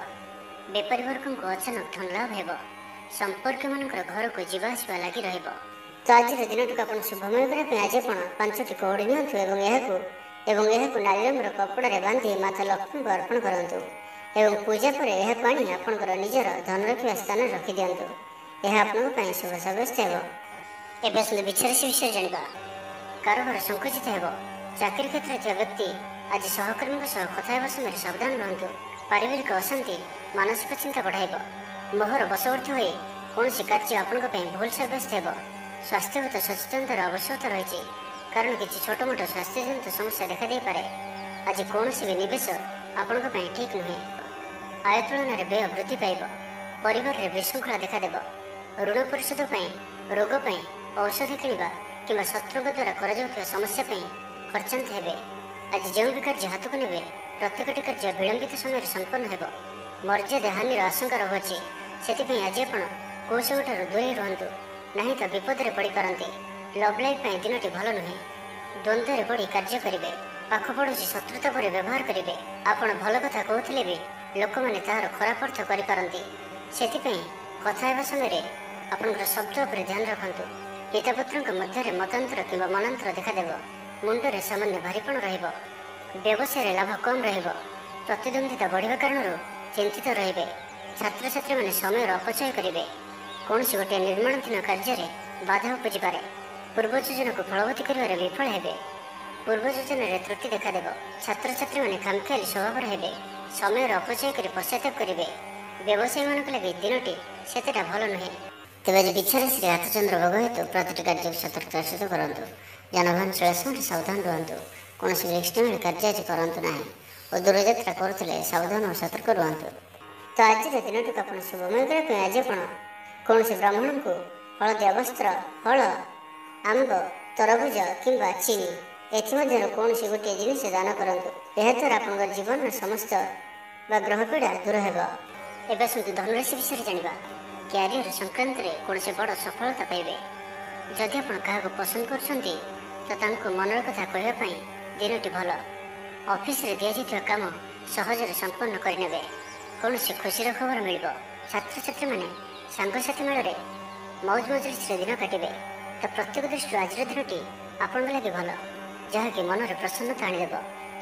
ବେପାରୀ ବର୍ଗଙ୍କୁ ଅଚାନକ ଧନ ଲାଭ ହେବ। ସମ୍ପର୍କୀୟମାନଙ୍କର ଘରକୁ ଯିବା ଆସିବା ଲାଗି ରହିବ। ତ ଆଜିର ଦିନଟିକୁ ଆପଣ ଶୁଭମୟ କରିବା ପାଇଁ ଆଜି ଆପଣ 5ଟି କଉଡ଼ି ନିଅନ୍ତୁ ଏବଂ ଏହାକୁ ନାଲି ରଙ୍ଗର କପଡ଼ାରେ ବାନ୍ଧି ମାତା ଲକ୍ଷ୍ମୀଙ୍କୁ ଅର୍ପଣ କରନ୍ତୁ ଏବଂ ପୂଜା ପରେ ଏହାକୁ ଆଣି ଆପଣଙ୍କର ନିଜର ଧନ ରଖିବା ସ୍ଥାନରେ ରଖିଦିଅନ୍ତୁ। ଏହା ଆପଣଙ୍କ ପାଇଁ ଶୁଭ ସାବ୍ୟସ୍ତ ହେବ। ଏବେ ଆସନ୍ତୁ ବିଛା ରାଶି ବିଷୟରେ ଜାଣିବା। କାରବାର ସଂକୁଚିତ ହେବ। ଚାକିରି କ୍ଷେତ୍ରରେ ଥିବା ବ୍ୟକ୍ତି ଆଜି ସହକର୍ମୀଙ୍କ ସହ କଥା ହେବା ସମୟରେ ସାବଧାନ ରୁହନ୍ତୁ। ପାରିବାରିକ ଅଶାନ୍ତି ମାନସିକ ଚିନ୍ତା ବଢ଼ାଇବ। ମୋହର ବଶବର୍ତ୍ତୀ ହୋଇ କୌଣସି କାର୍ଯ୍ୟ ଆପଣଙ୍କ ପାଇଁ ଭୁଲ ସାବ୍ୟସ୍ତ ହେବ। ସ୍ୱାସ୍ଥ୍ୟଗତ ସଚେତନତାର ଆବଶ୍ୟକତା ରହିଛି, କାରଣ କିଛି ଛୋଟମୋଟ ସ୍ୱାସ୍ଥ୍ୟଜନିତ ସମସ୍ୟା ଦେଖାଦେଇପାରେ। ଆଜି କୌଣସି ବି ନିବେଶ ଆପଣଙ୍କ ପାଇଁ ଠିକ୍ ନୁହେଁ। ଆୟ ତୁଳନାରେ ବ୍ୟୟ ବୃଦ୍ଧି ପାଇବ। ପରିବାରରେ ବିଶୃଙ୍ଖଳା ଦେଖାଦେବ। ଋଣ ପରିଶୋଧ ପାଇଁ, ରୋଗ ପାଇଁ ଔଷଧ କିଣିବା କିମ୍ବା ଶତ୍ରୁଙ୍କ ଦ୍ୱାରା କରାଯାଉଥିବା ସମସ୍ୟା ପାଇଁ ଖର୍ଚ୍ଚାନ୍ତ ହେବେ। ଆଜି ଯେଉଁ ବି କାର୍ଯ୍ୟ ହାତକୁ ନେବେ ପ୍ରତ୍ୟେକଟି କାର୍ଯ୍ୟ ବିଳମ୍ବିତ ସମୟରେ ସମ୍ପନ୍ନ ହେବ। ମର୍ଯ୍ୟାଦା ହାନିର ଆଶଙ୍କା ରହୁଅଛି। ସେଥିପାଇଁ ଆଜି ଆପଣ କୌଶଳଠାରୁ ଦୂରେଇ ରୁହନ୍ତୁ, ନାହିଁ ତ ବିପଦରେ ପଡ଼ିପାରନ୍ତି। ଲଭ୍ ଲାଇଫ୍ ପାଇଁ ଦିନଟି ଭଲ ନୁହେଁ। ଦ୍ୱନ୍ଦ୍ୱରେ ପଡ଼ି କାର୍ଯ୍ୟ କରିବେ। ପାଖ ପଡ଼ୋଶୀ ଶତ୍ରୁତା ପରି ବ୍ୟବହାର କରିବେ। ଆପଣ ଭଲ କଥା କହୁଥିଲେ ବି ଲୋକମାନେ ତାହାର ଖରାପ ଅର୍ଥ କରିପାରନ୍ତି। ସେଥିପାଇଁ କଥା ହେବା ସମୟରେ ଆପଣଙ୍କର ଶବ୍ଦ ଉପରେ ଧ୍ୟାନ ରଖନ୍ତୁ। ପିତାପୁତ୍ରଙ୍କ ମଧ୍ୟରେ ମତାନ୍ତର କିମ୍ବା ମନାନ୍ତର ଦେଖାଦେବ। ମୁଣ୍ଡରେ ସାମାନ୍ୟ ଭାରିପଣ ରହିବ। ବ୍ୟବସାୟରେ ଲାଭ କମ୍ ରହିବ। ପ୍ରତିଦ୍ୱନ୍ଦିତା ବଢ଼ିବା କାରଣରୁ ଚିନ୍ତିତ ରହିବେ। ଛାତ୍ରଛାତ୍ରୀମାନେ ସମୟର ଅପଚୟ କରିବେ। କୌଣସି ଗୋଟିଏ ନିର୍ମାଣାଧୀନ କାର୍ଯ୍ୟରେ ବାଧା ଉପୁଜିପାରେ। ପୂର୍ବ ଯୋଜନାକୁ ଫଳବତୀ କରିବାରେ ବିଫଳ ହେବେ। ପୂର୍ବ ଯୋଜନାରେ ତ୍ରୁଟି ଦେଖାଦେବ। ଛାତ୍ରଛାତ୍ରୀମାନେ ଖାମଖିଆଲି ସ୍ୱଭାବର ହେବେ। ସମୟର ଅପଚୟ କରି ପଶ୍ଚାତାପ କରିବେ। ବ୍ୟବସାୟୀମାନଙ୍କ ଲାଗି ଦିନଟି ସେତେଟା ଭଲ ନୁହେଁ। ତେବେ ଆଜି ବିଛାରାଶିରେ ହାତଚନ୍ଦ୍ର ଭୋଗ ହେତୁ ପ୍ରତିଟି କାର୍ଯ୍ୟକୁ ସତର୍କତାର ସହିତ କରନ୍ତୁ। ଯାନବାହନ ଚଳାଇବା ସମୟରେ ସାବଧାନ ରୁହନ୍ତୁ। କୌଣସି ରିସ୍କମେଣ୍ଟ କାର୍ଯ୍ୟ ଆଜି କରନ୍ତୁ ନାହିଁ ଓ ଦୂରଯାତ୍ରା କରୁଥିଲେ ସାବଧାନ ଓ ସତର୍କ ରୁହନ୍ତୁ। ତ ଆଜିର ଦିନଟିକୁ ଆପଣ ଶୁଭମୟ କରିବା ପାଇଁ ଆଜି ଆପଣ କୌଣସି ବ୍ରାହ୍ମଣଙ୍କୁ ହଳଦିଆ ବସ୍ତ୍ର, ଫଳ, ଆମ୍ବ, ତରଭୁଜ କିମ୍ବା ଚିନି ଏଥିମଧ୍ୟରୁ କୌଣସି ଗୋଟିଏ ଜିନିଷ ଦାନ କରନ୍ତୁ। ଏହାଦ୍ୱାରା ଆପଣଙ୍କ ଜୀବନର ସମସ୍ତ ବା ଗ୍ରହ ପୀଡ଼ା ଦୂର ହେବ। ଏବେ ଆସନ୍ତୁ ଧନୁରାଶି ବିଷୟରେ ଜାଣିବା। କ୍ୟାରିୟର ସଂକ୍ରାନ୍ତରେ କୌଣସି ବଡ଼ ସଫଳତା ପାଇବେ। ଯଦି ଆପଣ କାହାକୁ ପସନ୍ଦ କରୁଛନ୍ତି ତ ତାଙ୍କୁ ମନର କଥା କହିବା ପାଇଁ ଦିନଟି ଭଲ। ଅଫିସରେ ଦିଆଯାଇଥିବା କାମ ସହଜରେ ସମ୍ପନ୍ନ କରିନେବେ। କୌଣସି ଖୁସିର ଖବର ମିଳିବ। ଛାତ୍ରଛାତ୍ରୀମାନେ ସାଙ୍ଗସାଥି ମେଳରେ ମୌଜ ମଜଲିସରେ ଦିନ କାଟିବେ। ତ ପ୍ରତ୍ୟେକ ଦୃଷ୍ଟିରୁ ଆଜିର ଦିନଟି ଆପଣଙ୍କ ଲାଗି ଭଲ, ଯାହାକି ମନରେ ପ୍ରସନ୍ନତା ଆଣିଦେବ।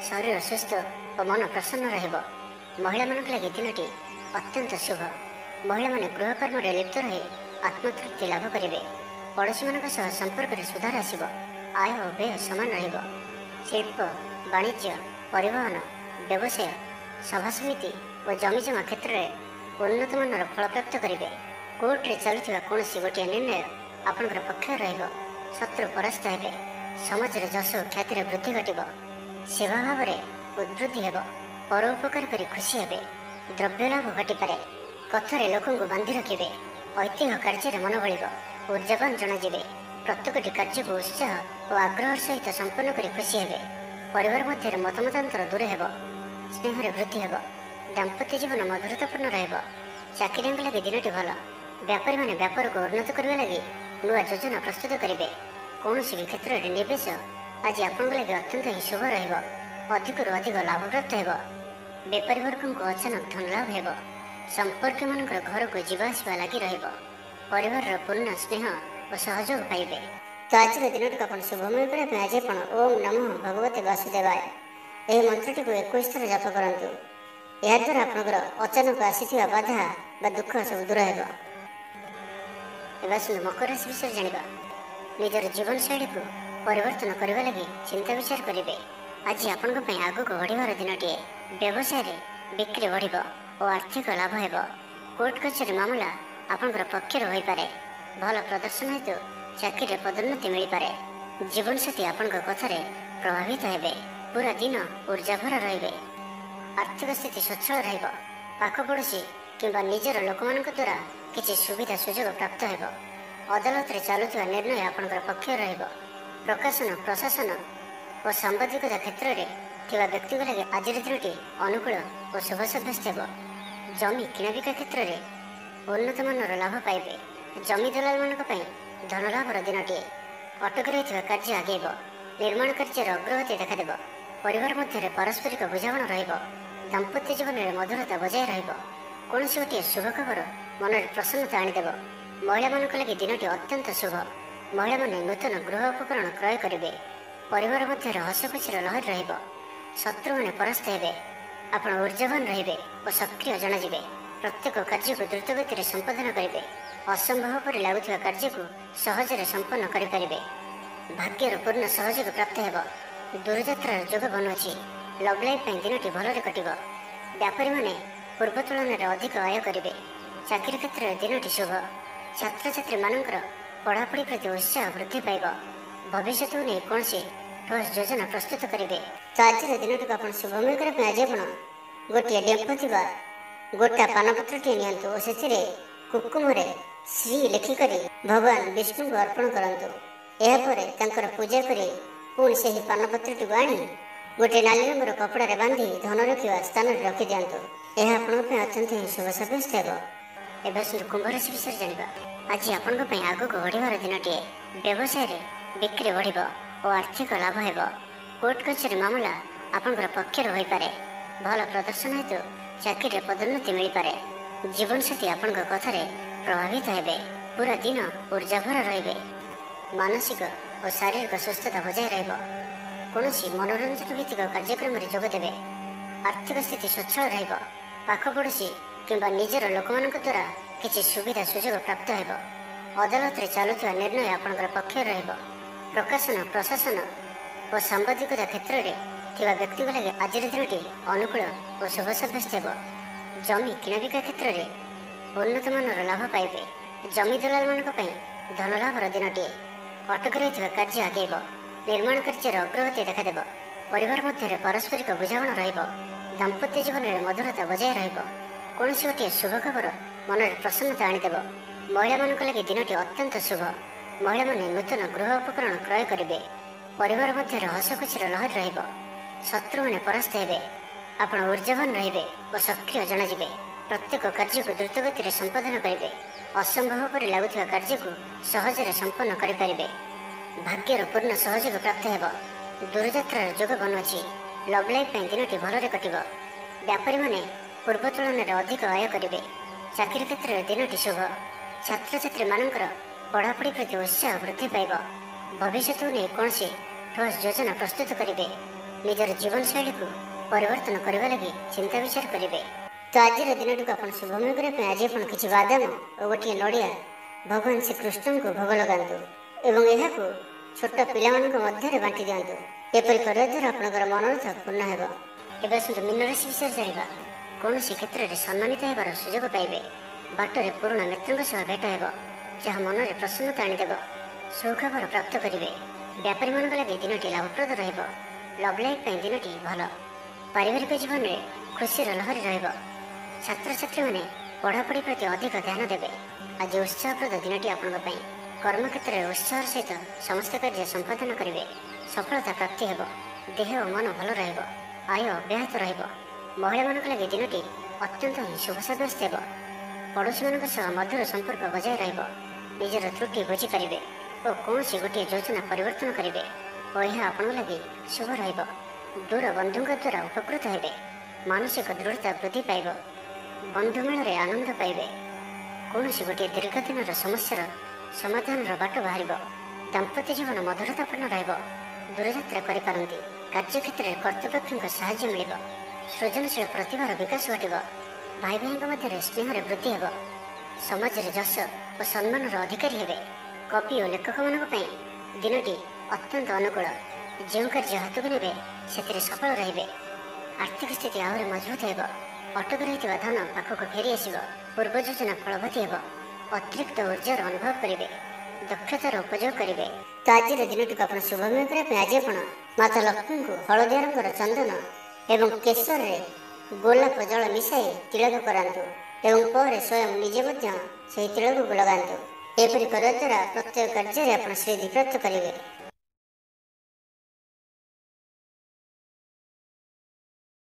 ଶରୀର ସୁସ୍ଥ ଓ ମନ ପ୍ରସନ୍ନ ରହିବ। ମହିଳାମାନଙ୍କ ଲାଗି ଦିନଟି ଅତ୍ୟନ୍ତ ଶୁଭ। ମହିଳାମାନେ ଗୃହକର୍ମରେ ଲିପ୍ତ ରହି ଆତ୍ମତୃପ୍ତି ଲାଭ କରିବେ। ପଡ଼ୋଶୀମାନଙ୍କ ସହ ସମ୍ପର୍କରେ ସୁଧାର ଆସିବ। ଆୟ ଓ ବ୍ୟୟ ସମାନ ରହିବ। ଶିଳ୍ପ, ବାଣିଜ୍ୟ, ପରିବହନ, ବ୍ୟବସାୟ, ସଭାସମିତି ଓ ଜମିଜମା କ୍ଷେତ୍ରରେ ଉନ୍ନତମାନର ଫଳପ୍ରାପ୍ତ କରିବେ। କୋର୍ଟରେ ଚାଲୁଥିବା କୌଣସି ଗୋଟିଏ ନିର୍ଣ୍ଣୟ ଆପଣଙ୍କର ପକ୍ଷରେ ରହିବ। ଶତ୍ରୁ ପରାସ୍ତ ହେବେ। ସମାଜରେ ଯଶ ଓ ଖ୍ୟାତିର ବୃଦ୍ଧି ଘଟିବ। ସେବା ଭାବରେ ଉଦ୍ବୃଦ୍ଧି ହେବ। ପର ଉପକାର କରି ଖୁସି ହେବେ। ଦ୍ରବ୍ୟ ଲାଭ ଘଟିପାରେ। କଥାରେ ଲୋକଙ୍କୁ ବାନ୍ଧି ରଖିବେ। ଐତିହ୍ୟ କାର୍ଯ୍ୟରେ ମନ ବଳିବ। ଉର୍ଜାବାନ ଜଣାଯିବେ। ପ୍ରତ୍ୟେକଟି କାର୍ଯ୍ୟକୁ ଉତ୍ସାହ ଓ ଆଗ୍ରହର ସହିତ ସମ୍ପନ୍ନ କରି ଖୁସି ହେବେ। ପରିବାର ମଧ୍ୟରେ ମତମତାନ୍ତର ଦୂର ହେବ। ସ୍ନେହରେ ବୃଦ୍ଧି ହେବ। ଦାମ୍ପତ୍ୟ ଜୀବନ ମଧୁରତାପୂର୍ଣ୍ଣ ରହିବ। ଚାକିରିଆଙ୍କ ଲାଗି ଦିନଟି ଭଲ। ବ୍ୟାପାରୀମାନେ ବ୍ୟାପାରକୁ ଉନ୍ନତ କରିବା ଲାଗି ନୂଆ ଯୋଜନା ପ୍ରସ୍ତୁତ କରିବେ। କୌଣସି ବି କ୍ଷେତ୍ରରେ ନିବେଶ ଆଜି ଆପଣଙ୍କ ଲାଗି ଅତ୍ୟନ୍ତ ହିଁ ଶୁଭ ରହିବ। ଅଧିକରୁ ଅଧିକ ଲାଭପ୍ରାପ୍ତ ହେବ। ବେପାରୀ ବର୍ଗଙ୍କୁ ଅଚାନକ ଧନ ଲାଭ ହେବ। ସମ୍ପର୍କୀୟମାନଙ୍କର ଘରକୁ ଯିବା ଆସିବା ଲାଗି ରହିବ। ପରିବାରର ପୂର୍ଣ୍ଣ ସ୍ନେହ ଓ ସହଯୋଗ ପାଇବେ। ତ ଆଜିର ଦିନଟିକୁ ଆପଣ ଶୁଭମୟ କରିବା ପାଇଁ ଆଜି ଆପଣ ଓମ୍ ନମଃ ଭଗବତେ ବାସୁଦେବାୟ ଏହି ମନ୍ତ୍ରଟିକୁ 21 ଥର ଜପ କରନ୍ତୁ। ଏହାଦ୍ୱାରା ଆପଣଙ୍କର ଅଚାନକ ଆସିଥିବା ବାଧା ବା ଦୁଃଖ ସବୁ ଦୂର ହେବ। ଏବେ ଆସନ୍ତୁ ମକର ରାଶି ବିଷୟରେ ଜାଣିବା। ନିଜର ଜୀବନଶୈଳୀକୁ ପରିବର୍ତ୍ତନ କରିବା ଲାଗି ଚିନ୍ତା ବିଚାର କରିବେ। ଆଜି ଆପଣଙ୍କ ପାଇଁ ଆଗକୁ ବଢ଼ିବାର ଦିନଟିଏ। ବ୍ୟବସାୟରେ ବିକ୍ରି ବଢ଼ିବ ଓ ଆର୍ଥିକ ଲାଭ ହେବ। କୋର୍ଟ କଚେରୀ ମାମଲା ଆପଣଙ୍କର ପକ୍ଷରେ ହୋଇପାରେ। ଭଲ ପ୍ରଦର୍ଶନ ହେତୁ ଚାକିରିରେ ପଦୋନ୍ନତି ମିଳିପାରେ। ଜୀବନସାଥୀ ଆପଣଙ୍କ କଥାରେ ପ୍ରଭାବିତ ହେବେ। ପୁରା ଦିନ ଉର୍ଜାଭରା ରହିବେ। ଆର୍ଥିକ ସ୍ଥିତି ସ୍ୱଚ୍ଛଳ ରହିବ। ପାଖ ପଡ଼ୋଶୀ କିମ୍ବା ନିଜର ଲୋକମାନଙ୍କ ଦ୍ୱାରା କିଛି ସୁବିଧା ସୁଯୋଗ ପ୍ରାପ୍ତ ହେବ। ଅଦାଲତରେ ଚାଲୁଥିବା ନିର୍ଣ୍ଣୟ ଆପଣଙ୍କର ପକ୍ଷରେ ରହିବ। ପ୍ରକାଶନ, ପ୍ରଶାସନ ଓ ସାମ୍ବାଦିକତା କ୍ଷେତ୍ରରେ ଥିବା ବ୍ୟକ୍ତିଙ୍କ ଲାଗି ଆଜିର ଦିନଟି ଅନୁକୂଳ ଓ ଶୁଭ ସାବ୍ୟସ୍ତ ହେବ। ଜମି କିଣାବିକା କ୍ଷେତ୍ରରେ ଉନ୍ନତମାନର ଲାଭ ପାଇବେ। ଜମି ଦଲାଲମାନଙ୍କ ପାଇଁ ଧନଲାଭର ଦିନଟିଏ। ଅଟକି ରହିଥିବା କାର୍ଯ୍ୟ ଆଗେଇବ। ନିର୍ମାଣ କାର୍ଯ୍ୟର ଅଗ୍ରଗତି ଦେଖାଦେବ। ପରିବାର ମଧ୍ୟରେ ପାରସ୍ପରିକ ବୁଝାମଣା ରହିବ। ଦାମ୍ପତ୍ୟ ଜୀବନରେ ମଧୁରତା ବଜାୟ ରହିବ। କୌଣସି ଗୋଟିଏ ଶୁଭ ଖବର ମନରେ ପ୍ରସନ୍ନତା ଆଣିଦେବ। ମହିଳାମାନଙ୍କ ଲାଗି ଦିନଟି ଅତ୍ୟନ୍ତ ଶୁଭ। ମହିଳାମାନେ ନୂତନ ଗୃହ ଉପକରଣ କ୍ରୟ କରିବେ। ପରିବାର ମଧ୍ୟରେ ହସଖୁସିର ଲହରୀ ରହିବ। ଶତ୍ରୁମାନେ ପରାସ୍ତ ହେବେ। ଆପଣ ଉର୍ଜାବାନ ରହିବେ ଓ ସକ୍ରିୟ ଜଣାଯିବେ। ପ୍ରତ୍ୟେକ କାର୍ଯ୍ୟକୁ ଦ୍ରୁତଗତିରେ ସମ୍ପାଦନ କରିବେ। ଅସମ୍ଭବ ପରି ଲାଗୁଥିବା କାର୍ଯ୍ୟକୁ ସହଜରେ ସମ୍ପନ୍ନ କରିପାରିବେ। ଭାଗ୍ୟର ପୂର୍ଣ୍ଣ ସହଯୋଗ ପ୍ରାପ୍ତ ହେବ। ଦୂରଯାତ୍ରାର ଯୋଗ ବନୁଅଛି। ଲଭ୍ ଲାଇଫ୍ ପାଇଁ ଦିନଟି ଭଲରେ କଟିବ। ବ୍ୟାପାରୀମାନେ ପୂର୍ବ ତୁଳନାରେ ଅଧିକ ଆୟ କରିବେ। ଚାକିରି କ୍ଷେତ୍ରରେ ଦିନଟି ଶୁଭ। ଛାତ୍ରଛାତ୍ରୀମାନଙ୍କର ପଢ଼ାପଢ଼ି ପ୍ରତି ଉତ୍ସାହ ବୃଦ୍ଧି ପାଇବ। ଭବିଷ୍ୟତକୁ ନେଇ କୌଣସି ଠୋସ୍ ଯୋଜନା ପ୍ରସ୍ତୁତ କରିବେ। ତ ଆଜିର ଦିନଟିକୁ ଆପଣ ଶୁଭମୟ କରିବା ପାଇଁ ଆଜି ଆପଣ ଗୋଟିଏ ଡେମ୍ଫ ଥିବା ଗୋଟା ପାନପତ୍ରଟିଏ ନିଅନ୍ତୁ ଓ ସେଥିରେ କୁକୁମରେ ଶ୍ରୀ ଲେଖିକରି ଭଗବାନ ବିଷ୍ଣୁଙ୍କୁ ଅର୍ପଣ କରନ୍ତୁ। ଏହାପରେ ତାଙ୍କର ପୂଜା କରି ପୁଣି ସେହି ପାନପତ୍ରଟିକୁ ଆଣି ଗୋଟିଏ ନାଲି ରଙ୍ଗର କପଡ଼ାରେ ବାନ୍ଧି ଧନ ରଖିବା ସ୍ଥାନରେ ରଖିଦିଅନ୍ତୁ। ଏହା ଆପଣଙ୍କ ପାଇଁ ଅତ୍ୟନ୍ତ ହିଁ ଶୁଭ ସାବ୍ୟସ୍ତ ହେବ। ଏବେ ଆସନ୍ତୁ କୁମ୍ଭ ରାଶି ବିଷୟରେ ଜାଣିବା। ଆଜି ଆପଣଙ୍କ ପାଇଁ ଆଗକୁ ବଢ଼ିବାର ଦିନଟିଏ। ବ୍ୟବସାୟରେ ବିକ୍ରି ବଢ଼ିବ ଓ ଆର୍ଥିକ ଲାଭ ହେବ। କୋର୍ଟ କଚେରୀ ମାମଲା ଆପଣଙ୍କର ପକ୍ଷରେ ହୋଇପାରେ। ଭଲ ପ୍ରଦର୍ଶନ ହେତୁ ଚାକିରିରେ ପଦୋନ୍ନତି ମିଳିପାରେ। ଜୀବନସାଥୀ ଆପଣଙ୍କ କଥାରେ ପ୍ରଭାବିତ ହେବେ। ପୁରା ଦିନ ଉର୍ଜାଭର ରହିବେ। ମାନସିକ ଓ ଶାରୀରିକ ସୁସ୍ଥତା ବଜାୟ ରହିବ। କୌଣସି ମନୋରଞ୍ଜନ ଭିତ୍ତିକ କାର୍ଯ୍ୟକ୍ରମରେ ଯୋଗ ଦେବେ। ଆର୍ଥିକ ସ୍ଥିତି ସ୍ୱଚ୍ଛଳ ରହିବ। ପାଖ ପଡ଼ୋଶୀ କିମ୍ବା ନିଜର ଲୋକମାନଙ୍କ ଦ୍ୱାରା କିଛି ସୁବିଧା ସୁଯୋଗ ପ୍ରାପ୍ତ ହେବ। ଅଦାଲତରେ ଚାଲୁଥିବା ନିର୍ଣ୍ଣୟ ଆପଣଙ୍କର ପକ୍ଷରେ ରହିବ। ପ୍ରକାଶନ, ପ୍ରଶାସନ ଓ ସାମ୍ବାଦିକତା କ୍ଷେତ୍ରରେ ଥିବା ବ୍ୟକ୍ତିଙ୍କ ଲାଗି ଆଜିର ଦିନଟି ଅନୁକୂଳ ଓ ଶୁଭ ସାବ୍ୟସ୍ତ ହେବ। ଜମି କିଣାବିକା କ୍ଷେତ୍ରରେ ଉନ୍ନତମାନର ଲାଭ ପାଇବେ। ଜମି ଦଲାଲମାନଙ୍କ ପାଇଁ ଧନଲାଭର ଦିନଟିଏ। ଅଟକି ରହିଥିବା କାର୍ଯ୍ୟ ଆଗେଇବ। ନିର୍ମାଣ କାର୍ଯ୍ୟର ଅଗ୍ରଗତି ଦେଖାଦେବ। ପରିବାର ମଧ୍ୟରେ ପାରସ୍ପରିକ ବୁଝାମଣା ରହିବ। ଦାମ୍ପତ୍ୟ ଜୀବନରେ ମଧୁରତା ବଜାୟ ରହିବ। କୌଣସି ଗୋଟିଏ ଶୁଭ ଖବର ମନରେ ପ୍ରସନ୍ନତା ଆଣିଦେବ। ମହିଳାମାନଙ୍କ ଲାଗି ଦିନଟି ଅତ୍ୟନ୍ତ ଶୁଭ। ମହିଳାମାନେ ନୂତନ ଗୃହ ଉପକରଣ କ୍ରୟ କରିବେ। ପରିବାର ମଧ୍ୟରେ ହସଖୁସିର ଲହରୀ ରହିବ। ଶତ୍ରୁମାନେ ପରାସ୍ତ ହେବେ। ଆପଣ ଉର୍ଜାବାନ ରହିବେ ଓ ସକ୍ରିୟ ଜଣାଯିବେ। ପ୍ରତ୍ୟେକ କାର୍ଯ୍ୟକୁ ଦ୍ରୁତଗତିରେ ସମ୍ପାଦନ କରିବେ। ଅସମ୍ଭବ ପରି ଲାଗୁଥିବା କାର୍ଯ୍ୟକୁ ସହଜରେ ସମ୍ପନ୍ନ କରିପାରିବେ। ଭାଗ୍ୟର ପୂର୍ଣ୍ଣ ସହଯୋଗ ପ୍ରାପ୍ତ ହେବ। ଦୂରଯାତ୍ରାର ଯୋଗ ବନୁଅଛି। ଲଭ୍ ଲାଇଫ୍ ପାଇଁ ଦିନଟି ଭଲରେ କଟିବ। ବ୍ୟାପାରୀମାନେ ପୂର୍ବ ତୁଳନାରେ ଅଧିକ ଆୟ କରିବେ। ଚାକିରି କ୍ଷେତ୍ରରେ ଦିନଟି ଶୁଭ। ଛାତ୍ରଛାତ୍ରୀମାନଙ୍କର ପଢ଼ାପଢ଼ି ପ୍ରତି ଉତ୍ସାହ ବୃଦ୍ଧି ପାଇବ। ଭବିଷ୍ୟତକୁ ନେଇ କୌଣସି ଠୋସ୍ ଯୋଜନା ପ୍ରସ୍ତୁତ କରିବେ। ନିଜର ଜୀବନଶୈଳୀକୁ ପରିବର୍ତ୍ତନ କରିବା ଲାଗି ଚିନ୍ତା ବିଚାର କରିବେ। ତ ଆଜିର ଦିନଟିକୁ ଆପଣ ଶୁଭମୟ କରିବା ପାଇଁ ଆଜି ଆପଣ କିଛି ବାଦାମ ଓ ଗୋଟିଏ ନଡ଼ିଆ ଭଗବାନ ଶ୍ରୀକୃଷ୍ଣଙ୍କୁ ଭୋଗ ଲଗାନ୍ତୁ ଏବଂ ଏହାକୁ ଛୋଟ ପିଲାମାନଙ୍କ ମଧ୍ୟରେ ବାଣ୍ଟି ଦିଅନ୍ତୁ। ଏପରି କରିବା ଦ୍ୱାରା ଆପଣଙ୍କର ମନୋରଥ ପୂର୍ଣ୍ଣ ହେବ। ଏବେ ଆସନ୍ତୁ ମୀନ ରାଶି ବିଷୟରେ ଜାଣିବା। କୌଣସି କ୍ଷେତ୍ରରେ ସମ୍ମାନିତ ହେବାର ସୁଯୋଗ ପାଇବେ। ବାଟରେ ପୁରୁଣା ମିତ୍ରଙ୍କ ସହ ଭେଟ ହେବ, ଯାହା ମନରେ ପ୍ରସନ୍ନତା ଆଣିଦେବ। ସୁଖବର ପ୍ରାପ୍ତ କରିବେ। ବ୍ୟାପାରୀମାନଙ୍କ ଲାଗି ଦିନଟି ଲାଭପ୍ରଦ ରହିବ। ଲଭ୍ ଲାଇଫ୍ ପାଇଁ ଦିନଟି ଭଲ। ପାରିବାରିକ ଜୀବନରେ ଖୁସିର ଲହରୀ ରହିବ। ଛାତ୍ରଛାତ୍ରୀମାନେ ପଢ଼ାପଢ଼ି ପ୍ରତି ଅଧିକ ଧ୍ୟାନ ଦେବେ। ଆଜି ଉତ୍ସାହପ୍ରଦ ଦିନଟି ଆପଣଙ୍କ ପାଇଁ। କର୍ମକ୍ଷେତ୍ରରେ ଉତ୍ସାହର ସହିତ ସମସ୍ତ କାର୍ଯ୍ୟ ସମ୍ପାଦନ କରିବେ। ସଫଳତା ପ୍ରାପ୍ତି ହେବ। ଦେହ ଓ ମନ ଭଲ ରହିବ। ଆୟ ଅବ୍ୟାହତ ରହିବ। ମହିଳାମାନଙ୍କ ଲାଗି ଦିନଟି ଅତ୍ୟନ୍ତ ହିଁ ଶୁଭ ସାବ୍ୟସ୍ତ ହେବ। ପଡ଼ୋଶୀମାନଙ୍କ ସହ ମଧୁର ସମ୍ପର୍କ ବଜାୟ ରହିବ। ନିଜର ତ୍ରୁଟି ବୁଝିପାରିବେ ଓ କୌଣସି ଗୋଟିଏ ଯୋଜନା ପରିବର୍ତ୍ତନ କରିବେ ଓ ଏହା ଆପଣଙ୍କ ଲାଗି ଶୁଭ ରହିବ। ଦୂର ବନ୍ଧୁଙ୍କ ଦ୍ୱାରା ଉପକୃତ ହେବେ। ମାନସିକ ଦୃଢ଼ତା ବୃଦ୍ଧି ପାଇବ। ବନ୍ଧୁମେଳରେ ଆନନ୍ଦ ପାଇବେ। କୌଣସି ଗୋଟିଏ ଦୀର୍ଘଦିନର ସମସ୍ୟାର ସମାଧାନର ବାଟ ବାହାରିବ। ଦାମ୍ପତ୍ୟ ଜୀବନ ମଧୁରତାପୂର୍ଣ୍ଣ ରହିବ। ଦୂରଯାତ୍ରା କରିପାରନ୍ତି। କାର୍ଯ୍ୟକ୍ଷେତ୍ରରେ କର୍ତ୍ତୃପକ୍ଷଙ୍କ ସାହାଯ୍ୟ ମିଳିବ। ସୃଜନଶୀଳ ପ୍ରତିଭାର ବିକାଶ ଘଟିବ। ଭାଇ ଭାଇଙ୍କ ମଧ୍ୟରେ ସ୍ନେହରେ ବୃଦ୍ଧି ହେବ। ସମାଜରେ ଯଶ ଓ ସମ୍ମାନର ଅଧିକାରୀ ହେବେ। କବି ଓ ଲେଖକମାନଙ୍କ ପାଇଁ ଦିନଟି ଅତ୍ୟନ୍ତ ଅନୁକୂଳ। ଯେଉଁ କାର୍ଯ୍ୟ ହାତକୁ ନେବେ ସେଥିରେ ସଫଳ ରହିବେ। ଆର୍ଥିକ ସ୍ଥିତି ଆହୁରି ମଜବୁତ ହେବ। ଅଟକି ରହିଥିବା ଧନ ପାଖକୁ ଫେରି ଆସିବ। ପୂର୍ବ ଯୋଜନା ଫଳବତୀ ହେବ। ଅତିରିକ୍ତ ଉର୍ଜାର ଅନୁଭବ କରିବେ। ଦକ୍ଷତାର ଉପଯୋଗ କରିବେ। ତ ଆଜିର ଦିନଟିକୁ ଆପଣ ଶୁଭମୟ କରିବା ପାଇଁ ଆଜି ଆପଣ ମାତା ଲକ୍ଷ୍ମୀଙ୍କୁ ହଳଦିଆ ରଙ୍ଗର ଚନ୍ଦନ ଏବଂ କେଶରରେ ଗୋଲାପ ଜଳ ମିଶାଇ ତିଳକ କରାନ୍ତୁ ଏବଂ ପରେ ସ୍ୱୟଂ ନିଜେ ମଧ୍ୟ ସେହି ତିଳକକୁ ଲଗାନ୍ତୁ। ଏପରି କରିବା ଦ୍ୱାରା ପ୍ରତ୍ୟେକ କାର୍ଯ୍ୟରେ ଆପଣ ଶ୍ରୀଧି ପ୍ରାପ୍ତ କରିବେ।